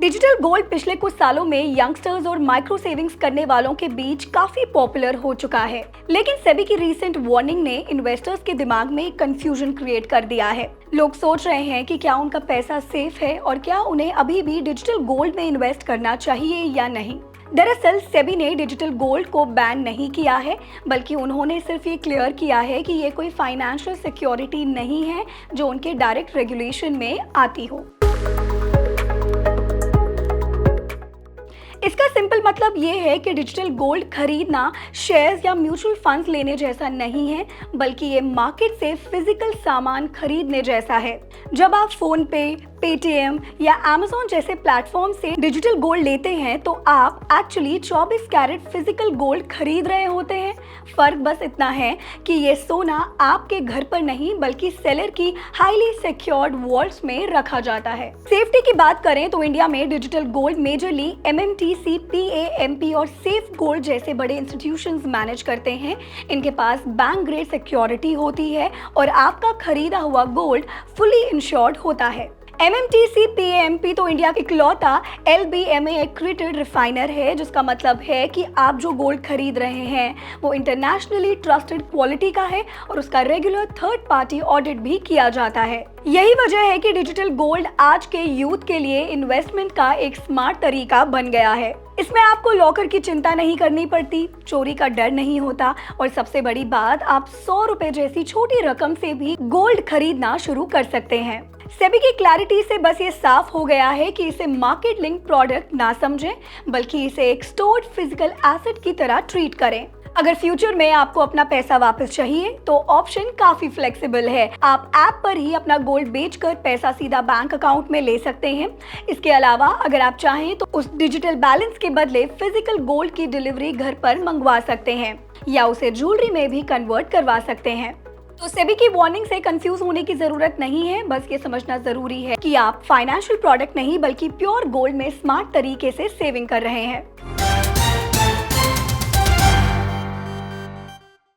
Digital gold पिछले कुछ सालों में यंगस्टर्स और माइक्रो सेविंग्स करने वालों के बीच काफी पॉपुलर हो चुका है, लेकिन सेबी की रीसेंट वार्निंग ने इन्वेस्टर्स के दिमाग में कंफ्यूजन क्रिएट कर दिया है। लोग सोच रहे हैं कि क्या उनका पैसा सेफ है और क्या उन्हें अभी भी डिजिटल गोल्ड में इन्वेस्ट करना चाहिए या नहीं। दरअसल सेबी ने डिजिटल गोल्ड को बैन नहीं किया है, बल्कि उन्होंने सिर्फ ये क्लियर किया है कि ये कोई फाइनेंशियल सिक्योरिटी नहीं है जो उनके डायरेक्ट रेगुलेशन में आती हो। इसका सिंपल मतलब ये है कि डिजिटल गोल्ड खरीदना शेयर्स या म्यूचुअल फंड्स लेने जैसा नहीं है, बल्कि ये मार्केट से फिजिकल सामान खरीदने जैसा है। जब आप फोन पे, पेटीएम या अमेज़न जैसे प्लेटफॉर्म से डिजिटल गोल्ड लेते हैं तो आप एक्चुअली 24 कैरेट फिजिकल गोल्ड खरीद रहे होते हैं। फर्क बस इतना है कि ये सोना आपके घर पर नहीं बल्कि सेलर की हाईली सिक्योर्ड वॉल्ट्स में रखा जाता है। सेफ्टी की बात करें तो इंडिया में डिजिटल गोल्ड मेजरली एमएमटीसी, पीएएमपी और सेफ गोल्ड जैसे बड़े इंस्टीट्यूशंस मैनेज करते हैं। इनके पास बैंक ग्रेड सिक्योरिटी होती है और आपका खरीदा हुआ गोल्ड फुली इंश्योर्ड होता है। एमएमटीसी, पीएएमपी तो इंडिया की इकलौता LBMA एक्रीडिटेड रिफाइनर है, जिसका मतलब है कि आप जो गोल्ड खरीद रहे हैं वो इंटरनेशनली ट्रस्टेड क्वालिटी का है और उसका रेगुलर थर्ड पार्टी ऑडिट भी किया जाता है। यही वजह है कि डिजिटल गोल्ड आज के यूथ के लिए इन्वेस्टमेंट का एक स्मार्ट तरीका बन गया है। इसमें आपको लॉकर की चिंता नहीं करनी पड़ती, चोरी का डर नहीं होता और सबसे बड़ी बात, आप 100 रुपए जैसी छोटी रकम से भी गोल्ड खरीदना शुरू कर सकते हैं। सेबी की क्लैरिटी से बस ये साफ हो गया है कि इसे मार्केट लिंक प्रोडक्ट ना समझें, बल्कि इसे एक स्टोर्ड फिजिकल एसेट की तरह ट्रीट करें। अगर फ्यूचर में आपको अपना पैसा वापस चाहिए तो ऑप्शन काफी फ्लेक्सिबल है। आप ऐप पर ही अपना गोल्ड बेचकर पैसा सीधा बैंक अकाउंट में ले सकते हैं। इसके अलावा अगर आप चाहें तो उस डिजिटल बैलेंस के बदले फिजिकल गोल्ड की डिलीवरी घर पर मंगवा सकते हैं या उसे ज्वेलरी में भी कन्वर्ट करवा सकते हैं। तो सेबी की वार्निंग से कंफ्यूज होने की जरूरत नहीं है, बस ये समझना जरूरी है कि आप फाइनेंशियल प्रोडक्ट नहीं बल्कि प्योर गोल्ड में स्मार्ट तरीके से सेविंग कर रहे हैं।